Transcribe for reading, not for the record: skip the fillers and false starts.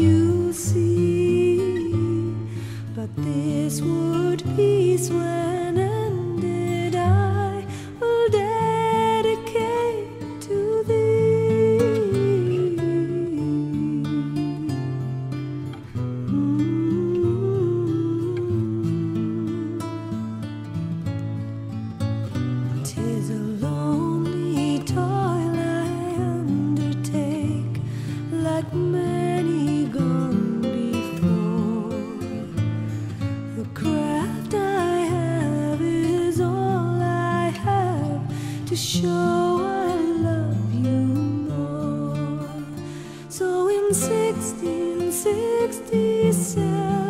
you see. But this would peace when ended, I will dedicate to thee. Tis a lonely toil I undertake, like many gone before. The craft I have is all I have to show I love you more. So in 1667